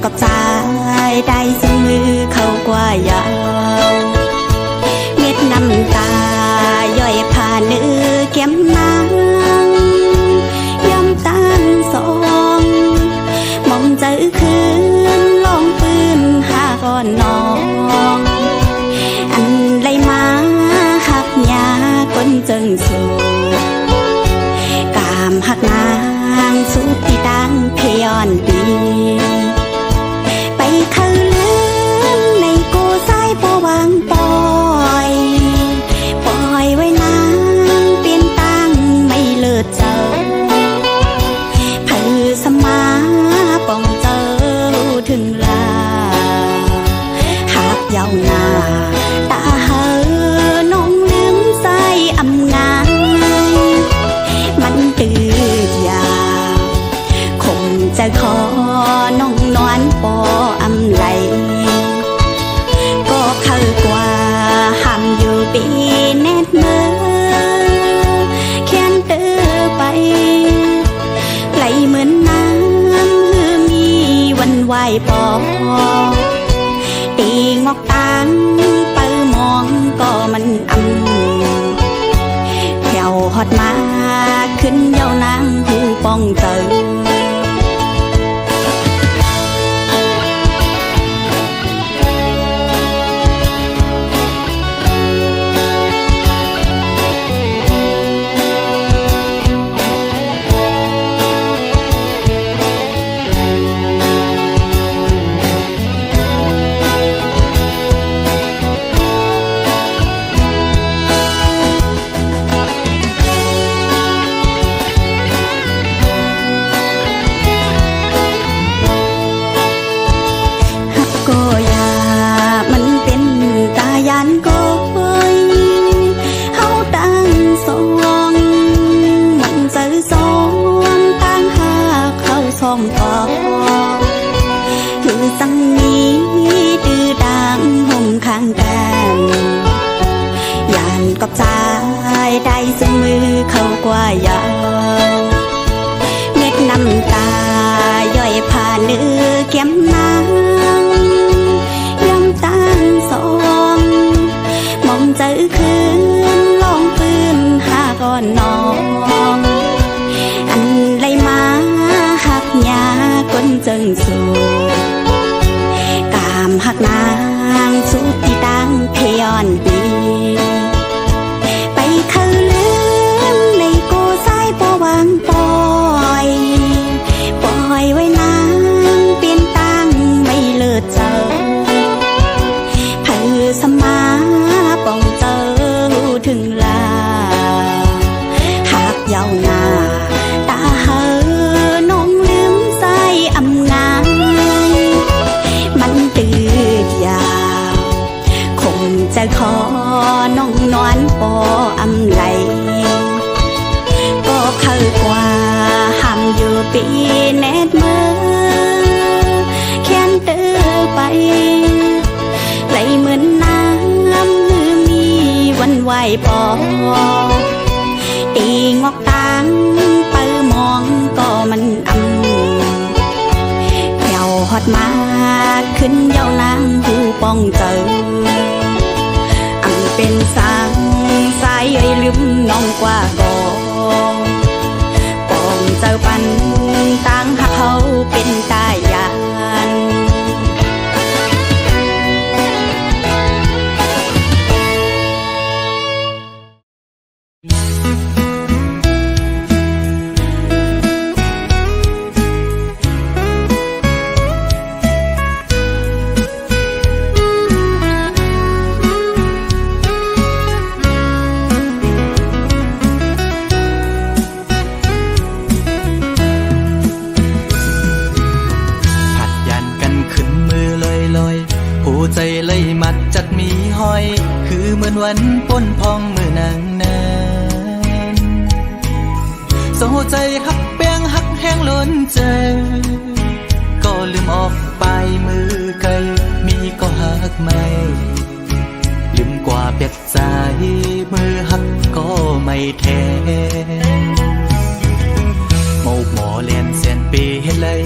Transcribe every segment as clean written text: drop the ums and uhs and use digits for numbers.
กับใจได้สมือเข้ากว่ายาวเม็ดน้ำตาย่อยผ่านเนื้อแก้มนางย้ำตั้งสองมองเจอคืนลองปืนหาก่อนน้องอันไรมาหักยาก้นจึงสูกามหักนางสุดที่ดังพยอนดีไปเข้าลืมในกูสายพอวางปล่อยไว้นางเปลี่ยนตั้งไม่เลิศเจอเพื่อสมาป้องเจอถึงลาหากยาวนาตาเหอน้องลืมใส่อำงายมันตื่นยาวคงจะขอน้องนอนปออำไหลก็เข้ากว่าห้ามอยู่ปีแนดเมื่อแค้นเตอไปไหลเหมือนน้ำมีวันไหวปอตีงอกตังเปิมองก็มันแถวฮอดมาขึ้นเยาวนางหูป้องเตอคือสังนี้ดื้อดังห่มข้างกันยานกับใจได้สมือเข้ากว่ายาวเม็ดน้ำตาย่อยผ่านเนื้อแก้มนางย้ำตั้งสองมองเจอคืนลองปืนหาก่อนน้องอันไรมาหักยาก้นจึงสูกามหักนางสุดที่ดังพยอนดีไปเข้าลืมในกูสายพอวางปล่อยไว้นางเปลี่ยนตั้งไม่เลิศเจอเพื่อสมาป้องเจอถึงลาหากยาวนาตาเหอน้องลืมใส่อำงายมันตื่นยาวคงจะขอน้องนอนปออำไหลก็เข้ากว่าห้ามอยู่ปีแนดเมื่อแค้นเตอไปไหลเหมือนน้ำมีวันไหวปอตีงอกตังเปิมองก็มันแถวฮอดมาขึ้นเยาวนางหูป้องเจอเป็นสางสายเอ่ยลืมน้องกว่าก่อนป้องเจอปันตั้งหักเขาเป็นตายาน ใจเลยมัดจัดมีห้อยคือเหมือนวันป้นพองมือนางนั้นโซใจหักแป้งหักแห้งล้นใจก็ลืมออกไปมือไกลมีก็หักไม่ลืมกว่าเป็ดใจมือหักก็ไม่แทนโมกหมอเลียนเสียนปีเฮ็ดเลย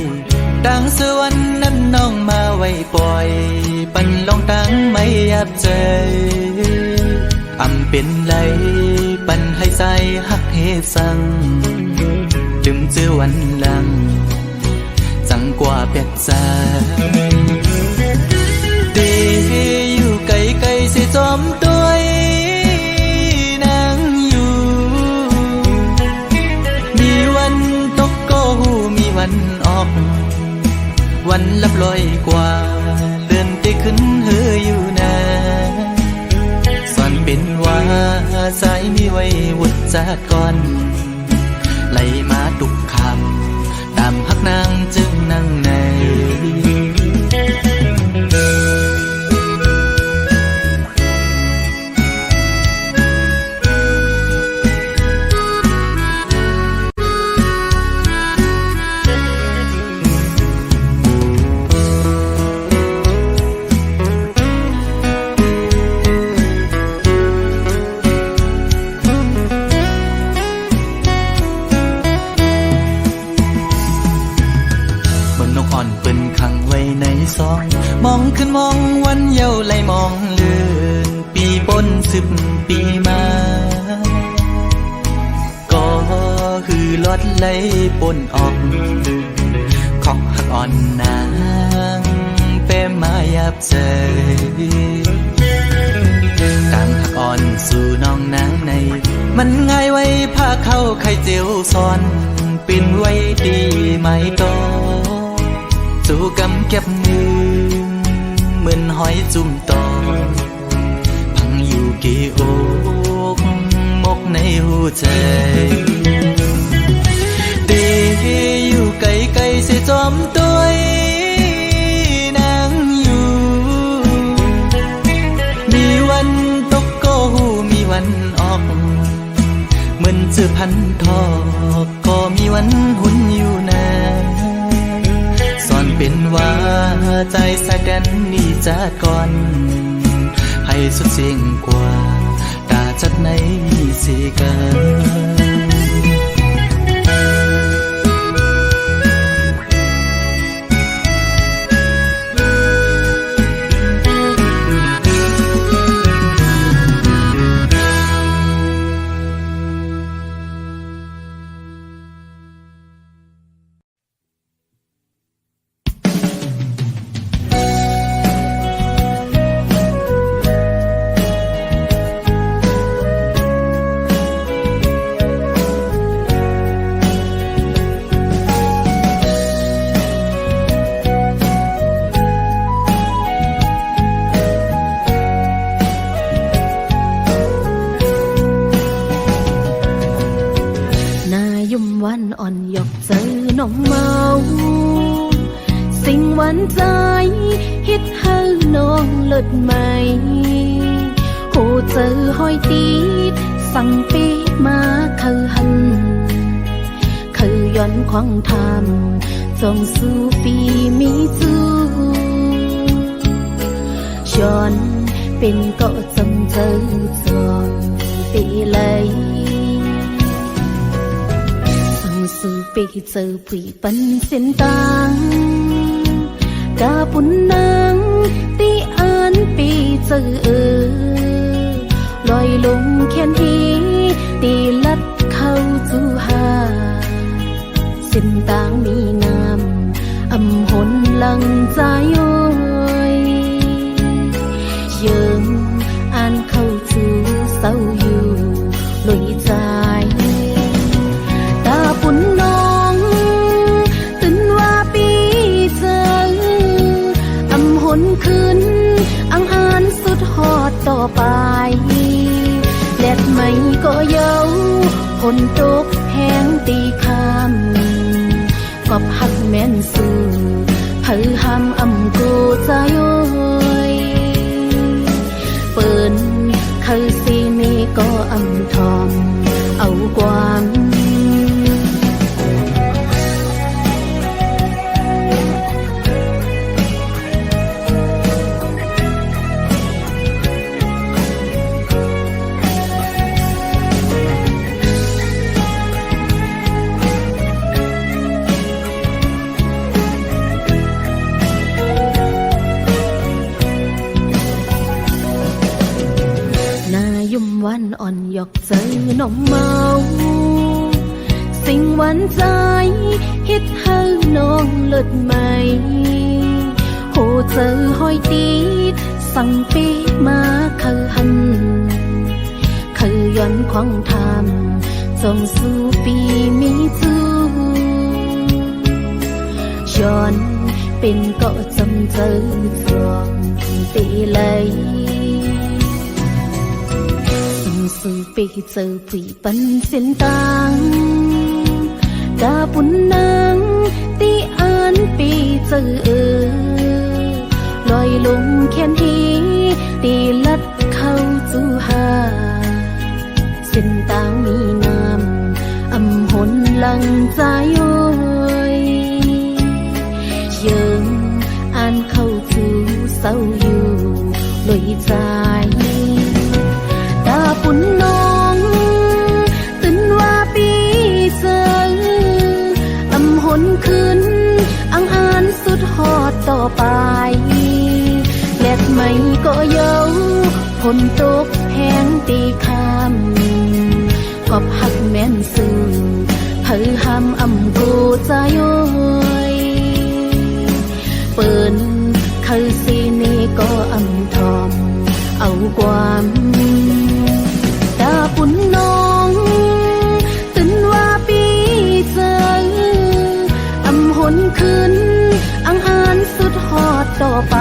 ดังสวรรค์นั้นน้องมาไว้ปล่อยปันลองตั้งไม่ยับใจอำเป็นไรปันให้ใส่หักเฮสังลืมเจอวันหลังจังกว่าเป็ดใจเดอยู่ไกลไกลสิจอมตัวนางอยู่มีวันตกก็หูมีวันออกวันลับลอยกว่าเลื่อนไปขึ้นเฮออยู่นะสอนเป็นว่าสายมีไว้วุดจากก่อนไหลมาทุกคำตามหักนางจึงนั่งในมองขึ้นมองวันเยาว์ไหลมองเลื่อนปีปน10 ปีมาก็คือลดไหลปนออกของหักอ่อนนางเป้มายับใจต่างหักอ่อนสู่น้องนางในมันง่ายไว้ผ้าเข้าไข่เจียวซ้อนปิ่นไว้ดีไหมโตสู่กำเก็บมือเหมือนหอยจุ่มตอพังอยู่กี่อกมกในหัวใจเดอยู่ไกลไกลเสียจอมตัวนางอยู่มีวันตกก็หูมีวันออกเหมือนเจอพันทอกก็มีวันหุ่นอยู่นะเป็นว่าใจสะกันนี่จากก่อนให้สุดเสียงกว่าตาจัดในสีกันใจฮิตให้น้องเลิศไหมโหเจอหอยตีดสั่งปีมาคือหันคือย้อนควางทำจงสู้ปีมีจูชอนเป็นก็จำเจอจอนปีเลยสั่งสู้ปีเจอผีปันเส้นตางกาปุ่นนางตีอ่านปีเจอลอยลงเขียนทีตีลัดเข้าจูหาสินต่างมีงามอำหนลังใจโอยเยิงอ่านเข้าจูเศร้าอยู่ลอยใจกาปุ่นน้องตื่นว่าปีเจอขึ้นอังอานสุดหอดต่อไปแลดไม่ก็เย้าฝนตกแห้งตีคำก็พักแม่นสู่เผยหำอำกูใจโอยเปิ่นคือสีมีก็อำทอมเอาความ อกเจอน้องเมาสิ่งหวานใจฮิตให้น้องเลิศไหมโหเจอห้อยตีดสั่งปีมาคือหันคือย้อนควางทำจงสู่ปีมีจูย้อนเป็นก็จำเจอจวงตีเลยสู่ปีเจอผีปันเส้นต่างกาปุ่นนางตีอ่านปีเจอลอยลงแค้นทีตีลัดเข้าจูหาเส้นต่างมีน้ำอำหนหลังใจโอยยังอ่านเข้าจูเศร้าอยู่ลอยใจกาปุ่นน้องตื่นว่าปีเจออำหนขึ้นอังอ่านสุดหอดต่อไปแลดไม่ก็เย้าฝนตกแห้งตีคำกอบหักแม่นสื่อเผยห้ามอำกูใจโอยเปิ้นคือสีนี้ก็อำทอมเอาความตาปุ่นน้องตื่นว่าปีเจออำหนขึ้นอังอ่านสุดหอดต่อไป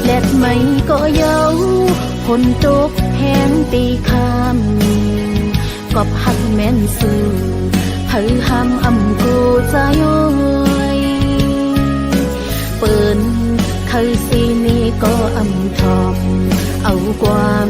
แลดไม่ก็เย้าฝนตกแห้งตีคำกอบหักแม่นสื่อเผยห้ามอำกูใจโอยเปิ้นคือสีนี้ก็อำทอมเอาความ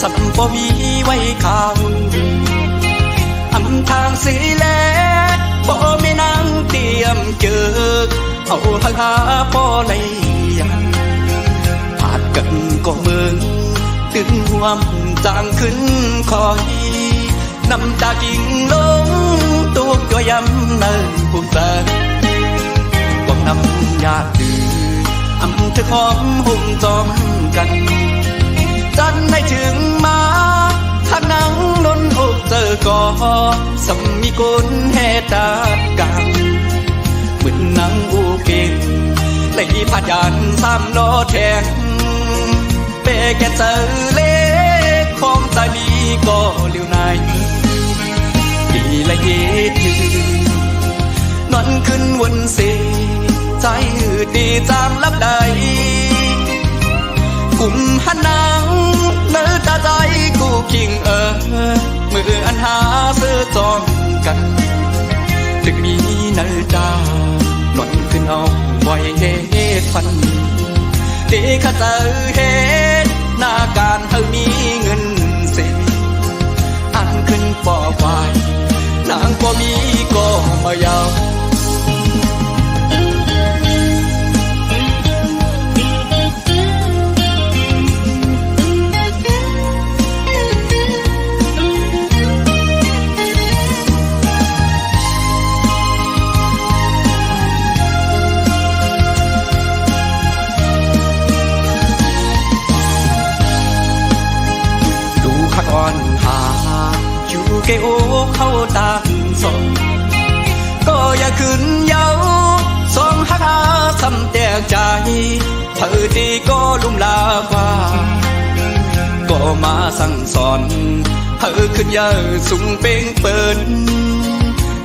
สัมบ่มีไว้ข้างอำทางสีแลบ่มีนางเตรียมเจอเอาหักหาบ่เลยอาจกันก็เมืองตึงห่วมจางขึ้นคอยน้ำตากิ่งลงตุกตัวยำเนินผู้เสดวังน้ำยาตื่นอำเธอหอมหุ่มจอมกันจันให้ถึงมาถ้านังนนอกเจอก็สมีกุลแห่ตากันเหมือนนังอูเก่งเลยพายันสามล้อแทงเปแกเจอเล็กของตาดีก็เลี้ยวในดีละเย็ดนอนขึ้นวนเสใจดีจามลับใดกุมหันนางเนื้อตาใจกูคิงมืออันหาเสื้อจองกันดึกมีเนื้อตานอนขึ้นเอาไว้เหตุพันเด็กข้าเจอเหตุหน้าการเธอมีเงินเสียอันขึ้นป่อควายนางก็มีก็มายาวก่อนหาอยู่เกโอเข้าตามสองก็อย่าขึ้นเย้าสองหักหาซ้ำแตกใจเธอดีก็ลุ่มลากว่าก็มาสั่งสอนเธอขึ้นเยอะสูงเป่งเปิด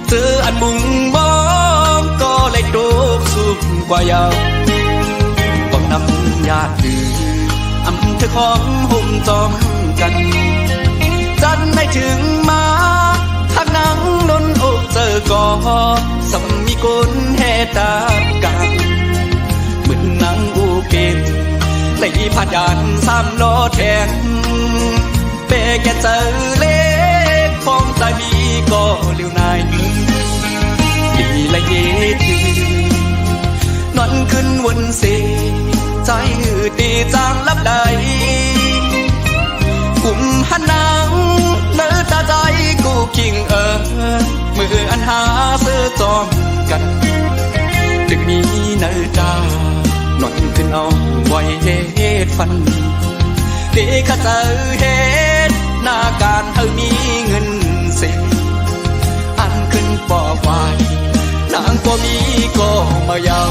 เธออันมุ่งมองก็เลยโดกสุดกว่ายาวต้องนำญาติดื้ออำเธอของห่มจอมกันจันไม่ถึงมาทักนังนนอกเจอก่อสำมีคนแห่ตากันเหมือนนางอูเก่งในผ่านยานสามล้อแทงเปแกเจอเล็กของสามีก็เลี้ยวนายดีละเยทีนอนขึ้นวนเสใจหืดดีจางลับใดกุมหันนางเนื้อตาใจกูคิงมืออันหาเสื้อจอมกันดึกมีเนื้อตานอนขึ้นเอาไว้เหตุฟันเด็กข้าเจอเหตุหน้าการเธอมีเงินเสียอันขึ้นปอไว้นางก็มีก็มายาว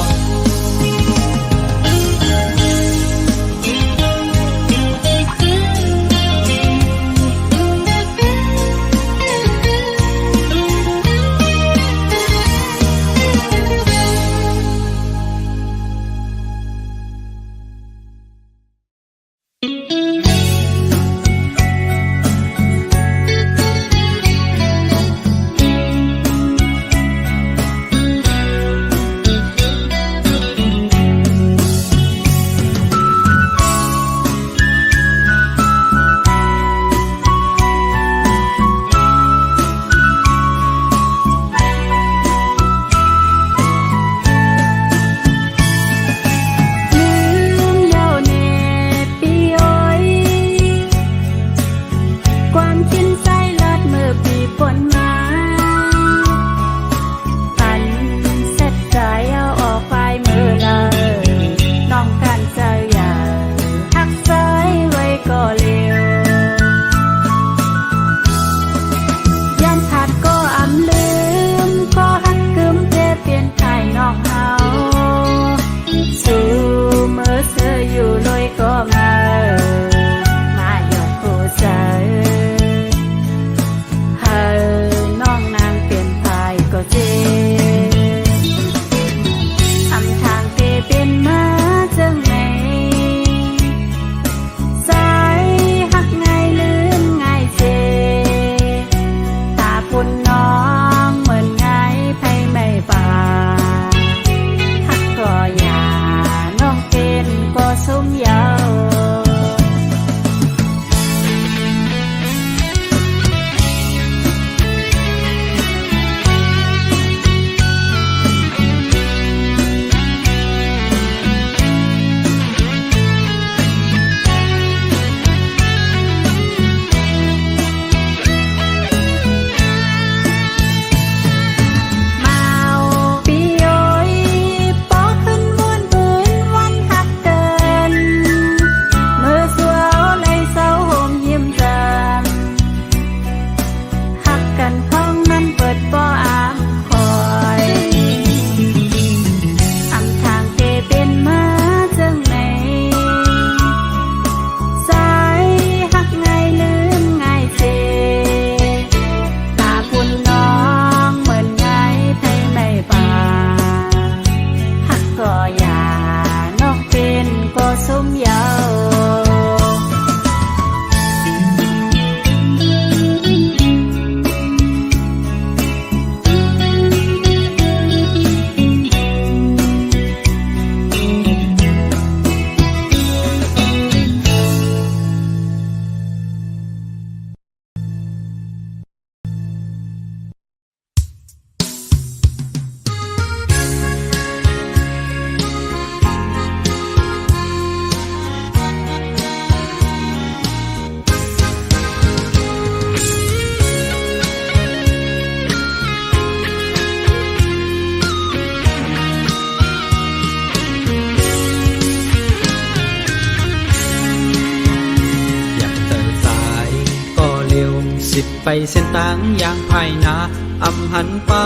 ไปเส้นต่างอย่างภายนาอำหันป่า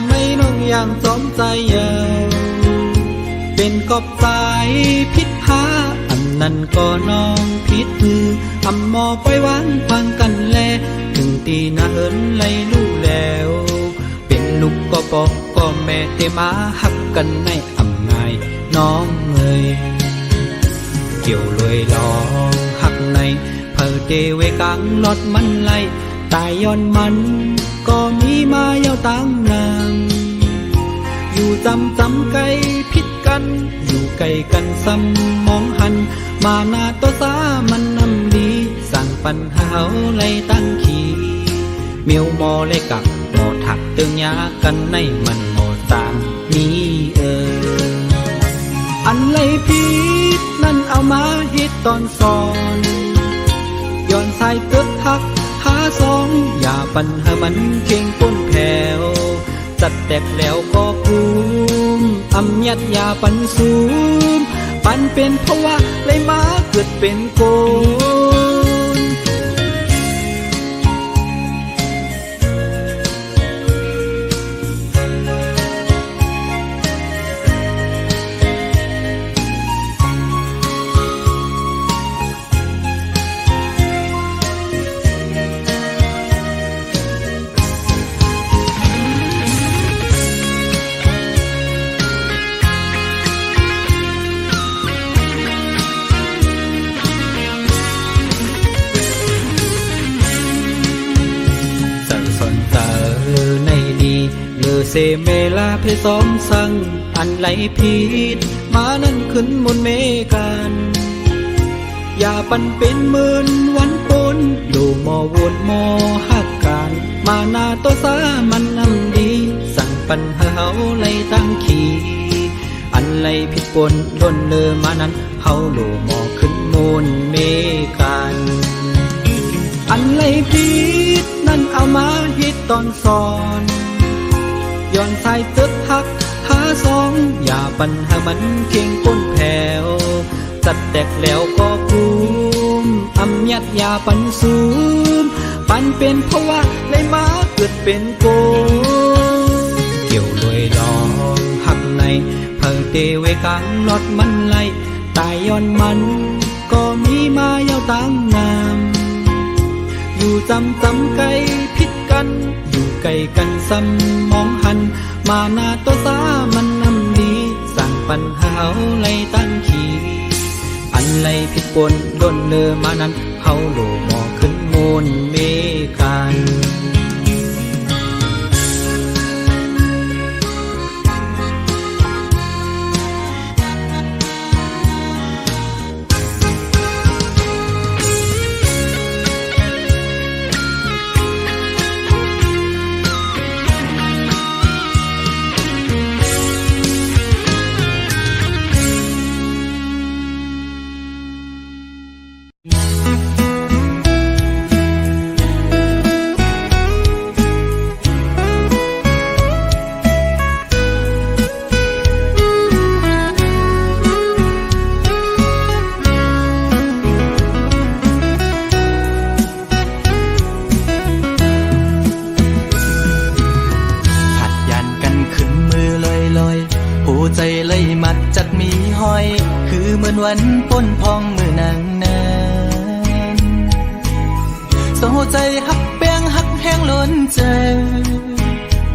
ไม่น้องอย่างสมใจเยาเป็นกบสายพิษหาอันนั้นก็น้องพิษมืออำมอไปวางพังกันแลถึงตีนาเอินไหลลู่แล้วเป็น นุกก็บอกก็แม่เตมาหักกันในอำนายน้องเอ่ยเกี่ยวลอยลองหักในเพอเดเวกังลอดมันไล่ตายย้อนมันก็มีมายาวตั้งนางอยู่จำไกลพิดกันอยู่ไกลกันซ้ำมองหันมาหน้าตัวสามันนำดีสั่งปัญหาไล่ตั้งขี่เมียวมอเลยกับหมอถักเตืองยากันในมันหมอตามนี้อันไล่พิษนั่นเอามาเฮ็ดตอนสอนย้อนสายเกิดทักหาสองอย่าปัญหามันเก่งป้นแผ่วจัดแตกแล้วก็คุมอำยัดยาปันสูมปันเป็นเพราะว่าเลยมาเกิดเป็นโกนเซเมลาเพซ้อมสั่งอันไหลผิดมานั่นขึ้นมนเมกันอย่าปันเป็นหมื่นวันปนดูมอวนมอหักกันมาหน้าตัวสามันนำดีสั่งปัญหาไหลตั้งขี่อันไหลผิดปนล้นเลอมานั้นเฮาโลมอขึ้นมนเมกันอันไหลผิดนั่นเอามาฮิตตอนสอนย้อนสายตึกหักหาสองอย่าปัญหามันเก่งก้นแผ่วจัดแตกแล้วก็คุมอำยัดยาปันสูมปันเป็นเพราะว่าเลยมาเกิดเป็นโกเกี่ยวลอยลองหักในเพอเตเวกังลอดมันไล่ตายย้อนมันก็มีมายาวตั้งนามอยู่จำไกลพิดกันอยู่ไกลกันซ้ำมองหันมาหน้าตัวสามันนำดีสั่งปัญหาไล่ตั้งขี่อันไล่ผิดปนล้นเลอมานั้นเฮาโลมอขึ้นมนเมกันใจเลยมัดจัดมีห้อยคือเหมือนวันป้นพองมือนางนั้นโซใจหักแป้งหักแห้งล้นใจ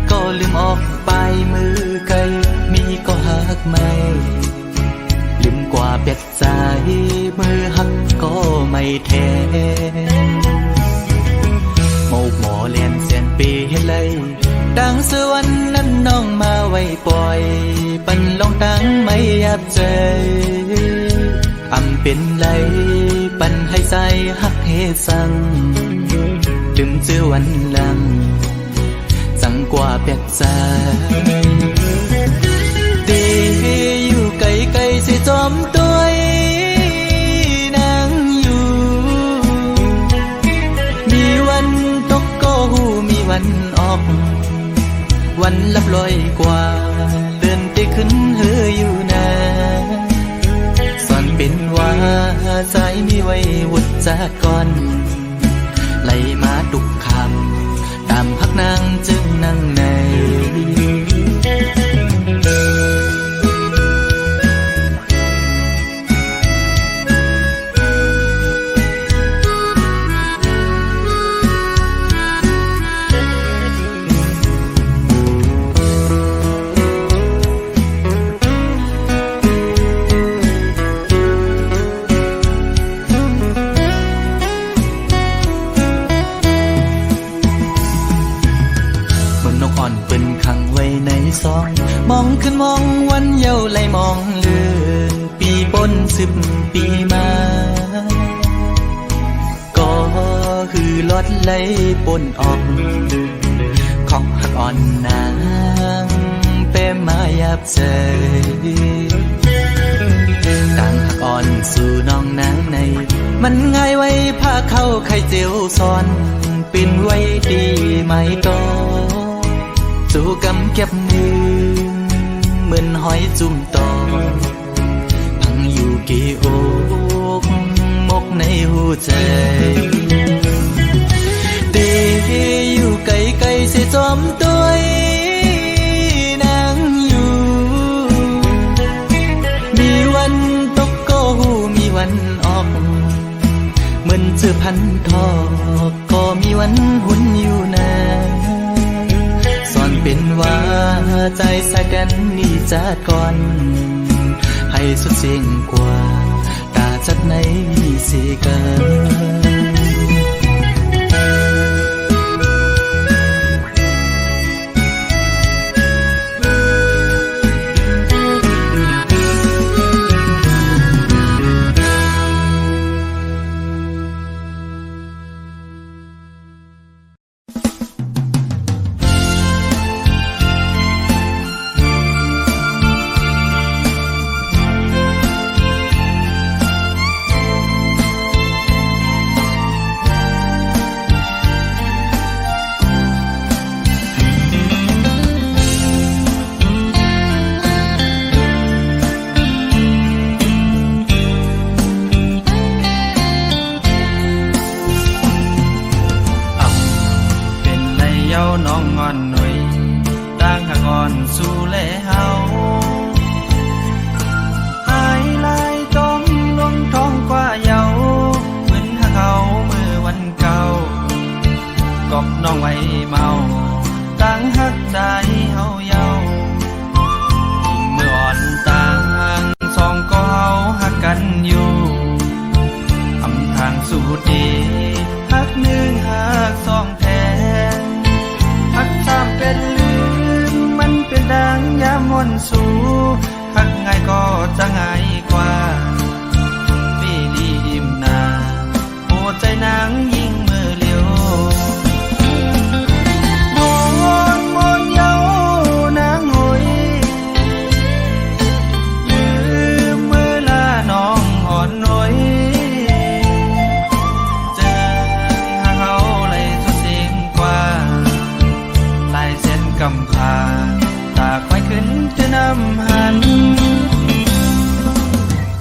ก็ลืมออกไปมือไกลมีก็หักไม่ลืมกว่าเป็ดใจมือหักก็ไม่แทนโมกหมอเลียนเสียนปีให้เลยดังสวรรค์นั้นน้องมาไว้ปล่อยปันลองตั้งไม่ยับใจอำเป็นไรปันให้ใจหักเฮสังถึงเจอวันหลังสังกว่าเป็ดใจดีอยู่ไกลสิจอมตัวนางอยู่มีวันตกก็หูมีวันออกวันลับลอยกว่าเดินไปขึ้นเฮออยู่นาสอนเป็นว่าใจมีไว้วุดจากก่อนไหลมาตุกคำตามพักนางจึงนั่งใน ปีมาก็คือลดไหลปนออกของหักอ่อนนางเป้มายับเจต่างหักอ่อนสู่น้องนางในมันง่ายไว้ผ้าเข้าไข่เจียวซ้อนปิ่นไว้ดีไหมโตสู่กำเก็บมือเหมือนหอยจุ่มตอพังอยู่กี่อกมกในหัวใจตีอยู่ไกลไกลเสียจอมตัวนางอยู่มีวันตกก็หูมีวันออกเหมือนเจอพันทอกก็มีวันหุ่นอยู่นาสอนเป็นว่าใจสักกันนี่จากก่อนให้สุดเสียงกว่าตาจัดในสีกันน้องงอนหน่อยต่างหากอ่อนสู่แลเฮาหายลายจมลงท้องกว่าเยาเหมือนหาเขาเมื่อวันเก่ากอบน้องไว้เมาต่างหักใจเฮาเยาเมื่ออ่อนต่างสองก็เฮาหักกันอยู่อำทางสู่ดีหักหนึ่งหักสองแท้หักสามเป็นลืมมันเป็นดังยามวนสู่หักง่ายก็จะง่ายกว่าปีลีอิ่มนาโอ้ใจนางยิ่งมือเลี้ยวมนเยานางหอยลืมมือลาน้องอ่อนหน่อยเจอหาเขาเลยสุดเสียงกว่าลายเส้นกำพาตาควายขึ้นจะนำหัน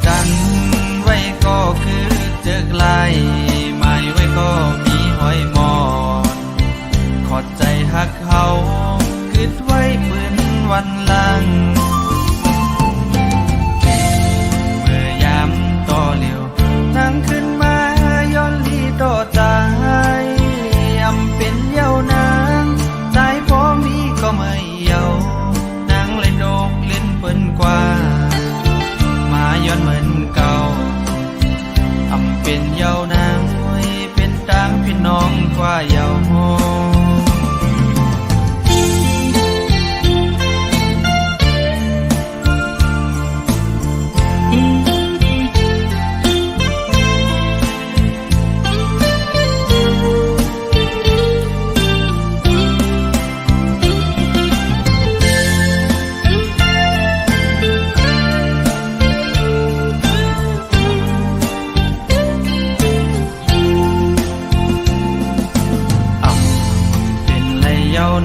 กันไว้ก็คือเจอกลายหมายไว้ก็มีหอยมอนขอดใจหักเขาคิดไว้ปืนวันหลังเมื่อยามต่อเหลียวนั่งขึ้นมาย้อนลีต่อใจอำเป็นเยาวนางใจพอมีก็ไม่เยานางเลยโดกเล่นเปิ้นกว่ามาย้อนเหมือนเก่าอำเป็นเยาวนางเป็นต่างพี่น้องกว่าเยา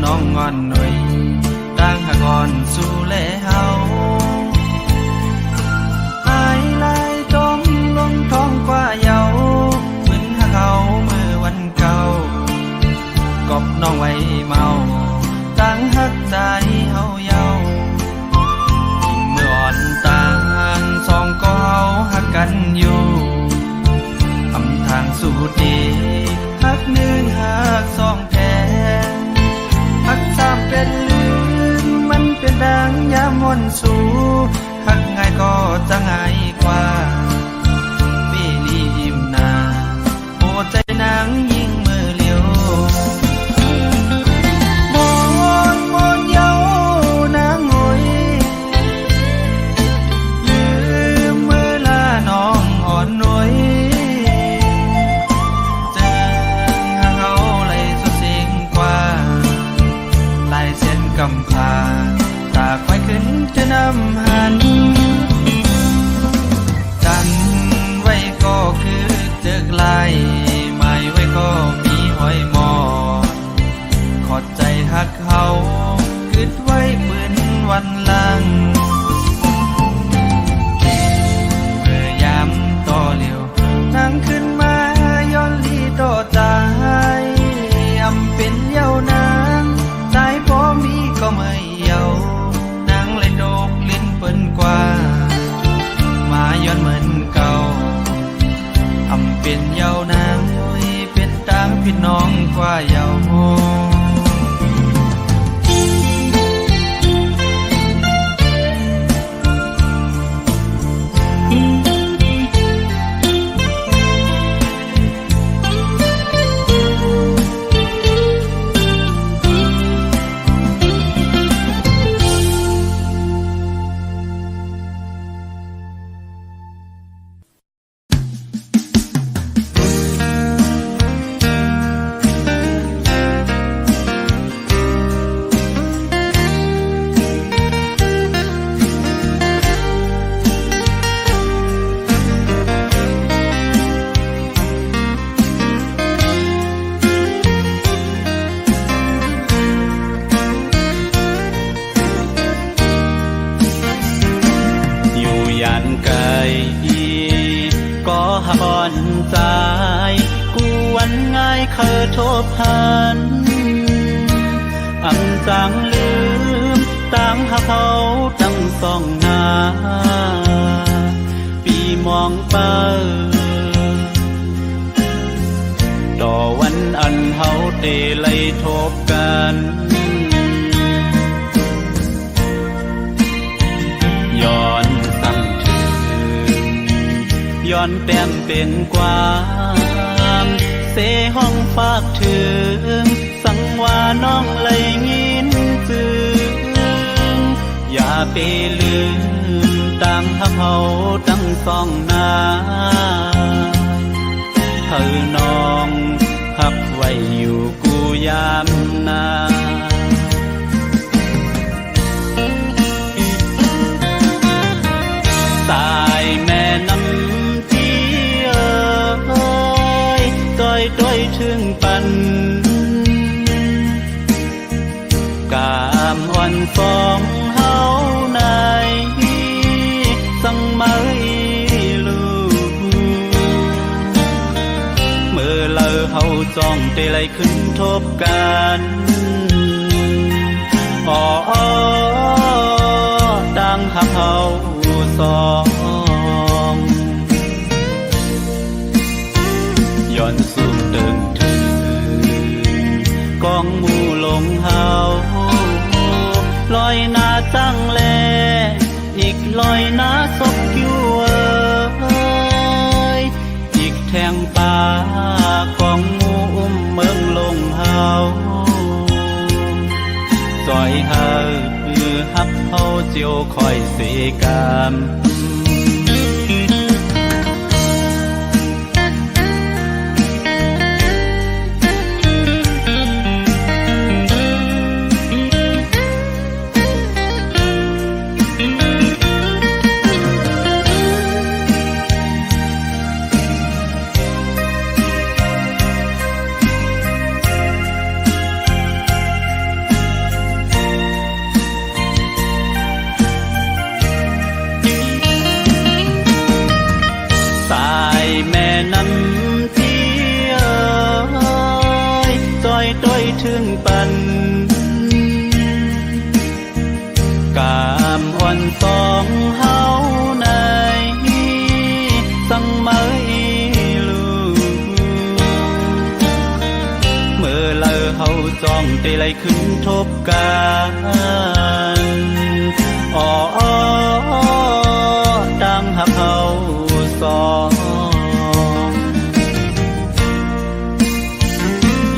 น้องงอนหน่อยต่างหากอ่อนสู่แลเฮาหายลายจมลงท้องกว่าเยาเหมือนหาเขาเมื่อวันเก่ากอบน้องไว้เมาต่างหักใจเฮาเยาเมื่ออ่อนต่างสองก็เฮาหักกันอยู่อำทางสู่ดีหักหนึ่งหักสองแท้หักสามเป็นลืมมันเป็นดังยามวน เป็นเยาวนางเป็นต่างพี่น้องกว่าเยาใจกวนง่ายเคยทบหันอำจังลืมตั้งหาเขาตั้งสองหน้าปีมองเปิต่อวันอันเฮาเตไลทบกันย้อนตั้งย้อนแต้มเป็นความเสห้องฝากถึงสังว่าน้องเลยยินจึงอย่าไปลืมตั้งหักเฮาตั้งสองหน้าเธอน้องหักไว้อยู่กูยามนาตายแม่น้ำต้อยถึงปันกามอ่อนฟองเฮาในสังไม่ลูกเมื่อเลอเฮาจ้องเตไลขึ้นทบกันอ๋อดังหักเฮาสองย้อนสูงเดินถึงกองหมู่ลงเฮาลอยหน้าจังแลอีกลอยหน้าศพอยู่อีกแทงป่ากองหมู่อุ้มเมืองลงเฮาจอยเฮาฮับเฮาเจียวคอยเสกามถึงปันกามอ่อนสองเฮาในสังไม่ลูเมื่อเลอเฮาจ้องเตไลขึ้นทบกันอ๋อดังหักเฮาสอง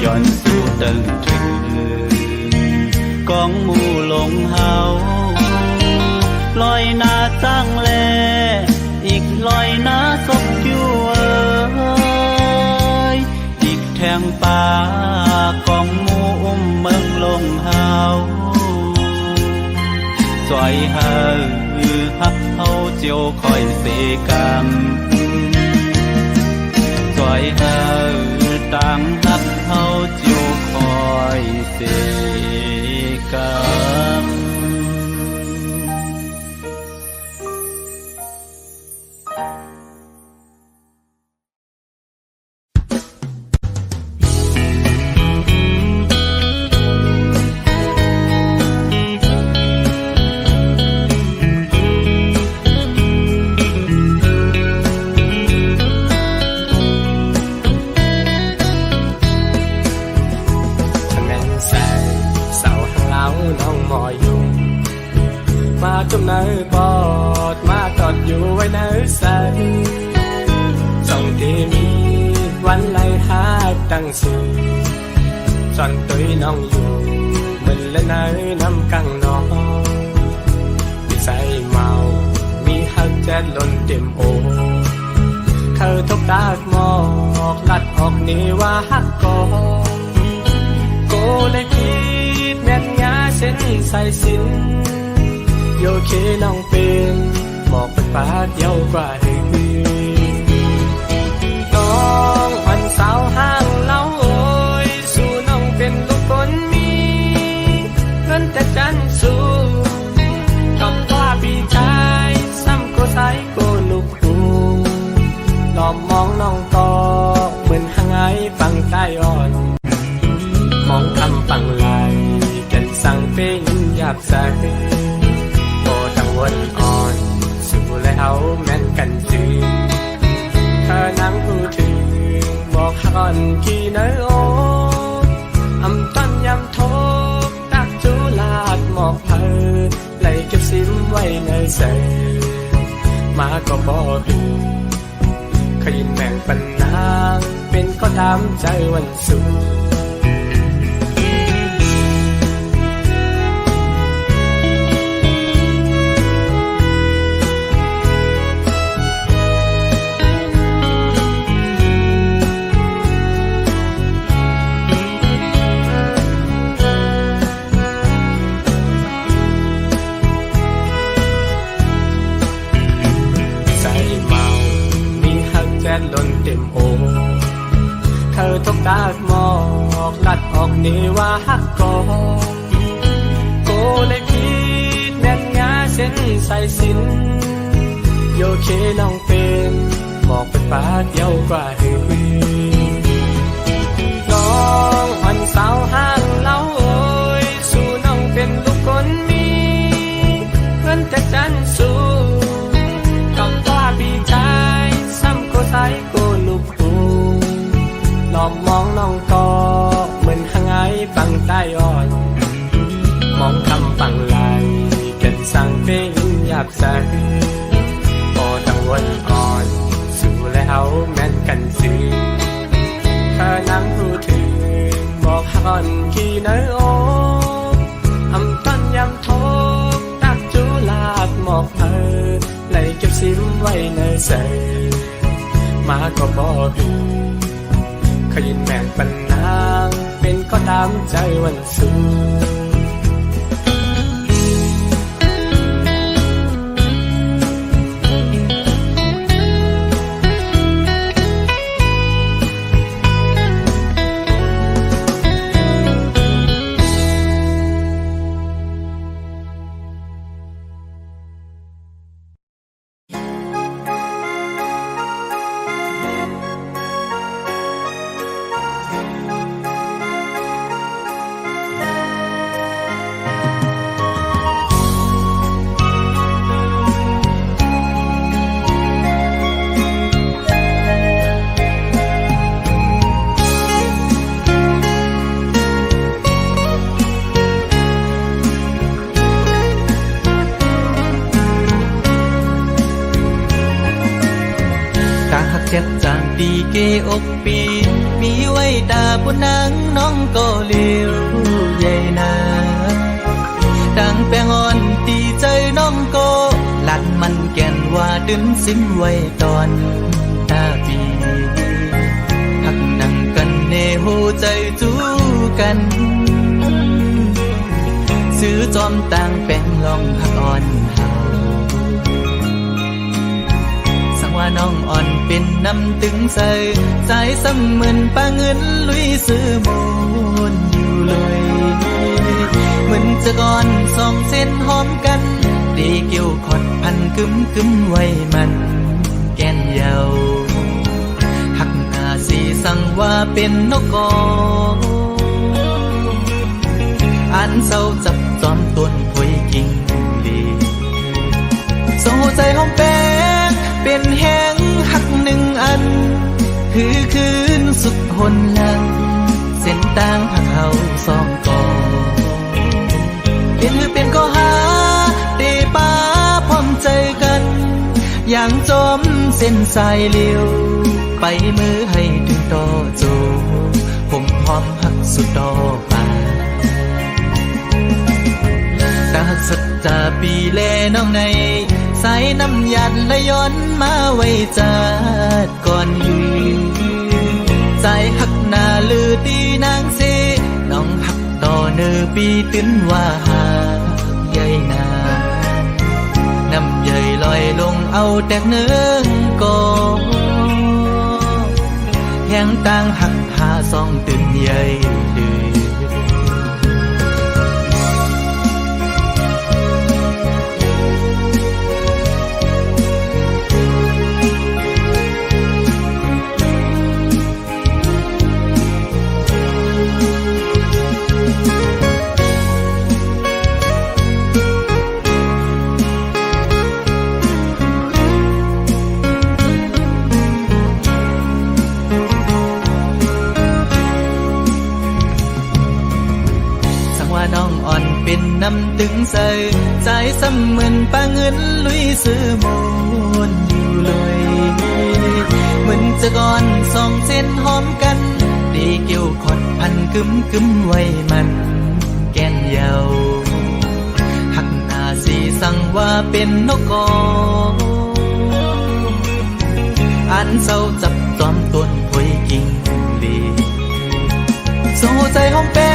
ย้อนสู่ตึงถึงกองหมู่ลงเฮาลอยหน้าจังแลอีกลอยหน้าศพอยู่อีกแทงป่ากองหมู่อุ้มเมืองลงเฮาจอยเฮาฮักเฮาเจียวคอยเสกามจอยเฮาต่างฮักเฮาเจียวคอยเสกาม ตั้งสื่อจอนตุยน้องอยู่มันและนายน้ำกังน้องนิสัยเมามีฮักแจ๊ดล้นเต็มโอเขาทบตากหมอกลัดออกนี่ว่าฮักกอโกเลยคิดแน่นยาเส้นใส่สินโยเคน้องเป็นบอกเป็นปาดเยาวกว่าเด็กน้องวันสาวห้างเล่าโอยสู่น้องเป็นลูกคนมีเงินแต่จันสูงกับว่าพี่ชายซ้ำโกสายโกลูกหูหลอมมองน้องต่อเหมือนหางไอฟังใต้อ่อนมองคำฟังไหลกันสั่งเป็นหยาบใสโตทั้งวันอ่อนสู่แล้วแม่นกันจืดเธอนั่งพูดถึงบอกก่อนกี่เนื้อโออำต้นยำโทกตักจุลาดหมอกเพอไหลเก็บซิมไว้ในใส่มาก็บอกขยินแบ่งปันนางเป็นก็ตามใจวันสุขล้นเต็มโอเธอทบตากหมอกลัดออกนี่ว่าฮักกอโกเลยคิดแน่นยาเส้นใส่สินโยเคน้องเป็นบอกเป็นปาดเยาวกว่าเด็กน้องวันสาวห้างเล่าโอยสู่น้องเป็นลูกคนมีเพื่อนแต่จันสูกับว่าพี่ชายซ้ำโกสายโกลูกหูหลอมมองน้องต่อเหมือนหางไอฟังใต้อ่อนมองคำฟังไหลกันสั่งเป็นหยาบใสพอตั้งวันอ่อนสู่แล้วแม่นกันซื้อเธอนั่งพูดถึงบอกก่อนกี่เนื้อโออำต้นยำโทกตักจุลาดหมอกเพอไหลเก็บซิมไว้ในใส่มาก็บอกขยินแบ่งปันนางเป็นก็ตามใจวันสุขเจ็บจางปีเกอกปีมีไว้ตาบนนางน้องก็เลี้ยวใหญ่นาดังแป้งอ่อนตีใจน้องก็หลัดมันแก่นว่าดึงซิมไว้ตอนตาปีหักนั่งกันเนหูใจจูกันซื้อจอมต่างแป้งลองหักอ่อนว่าน้องอ่อนเป็นน้ำตึงใส่ใจซ้ำเหมือนปลาเงินลุยซื้อมูลอยู่เลยเหมือนจะก่อนสองเส้นหอมกันตีเกี่ยวขอดพันกึมไว้มันแก่นเยาหักอาสีสั่งว่าเป็นนกกออันเศร้าจับจอมต้นพวยกิ่งดีส่งหัวใจหอมแป้งเป็นแห้งหักหนึ่งอันคือคืนสุดหนหลังเส้นต่างผักเขาสองกอเป็นก็หาเตป้าพร้อมใจกันอย่างจมเส้นสายเลี้ยวไปมือให้ถึงต่อโจ หอมหักสุดดอกป่าตาสัจจาปีเลน้องในสายน้ำยันและย้อนมาไว้จัดก่อนยืนใจหักหน้าลือตีนางเสน้องหักต่อเนอปีตื้นว่าหาใหญ่นาน้ำใหญ่ลอยลงเอาแตกเนื้อก่อแห่งต่างหักหาซองตื่นใหญ่ดื้อน้องอ่อนเป็นน้ำตึงใส่ใจซ้ำเหมือนปลาเงินลุยซื้อโมนอยู่เลยเหมือนจะก่อนสองเส้นหอมกันตีเกี่ยวขดพันกึมไว้มันแก้นเยาหักหน้าสีสั่งว่าเป็นนกกออันเศร้าจับจอมต้นพวยกิ่งลีโซ่ใจหอมแป้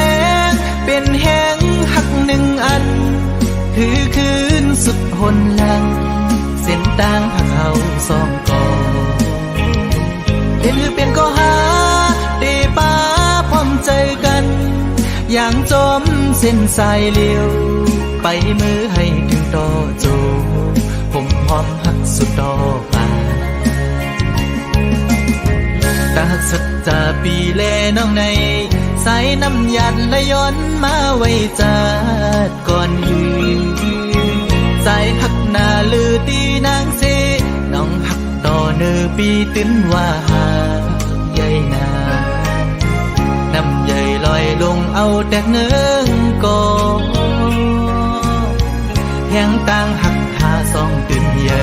งเป็นแห้งหักหนึ่งอันคือคืนสุดหนหลังเส้นต่างหักเขาสองก่อเป็นคือเป็นก็หาเดป้าพร้อมใจกันอย่างจอมเส้นสายเลี้ยวไปมือให้ถึงต่อโจผมพร้อมหักสุดดอกป่าตาสัจจาปีแลน้องในสายน้ำยันและย้อนมาไว้จัดก่อนยืนใจหักหน้าลือตีนางเสน้องหักต่อเนอปีตื้นว่าหาใหญ่นาน้ำใหญ่ลอยลงเอาแตกเนื้อก่อแห่งต่างหักหาซองตื่นใหญ่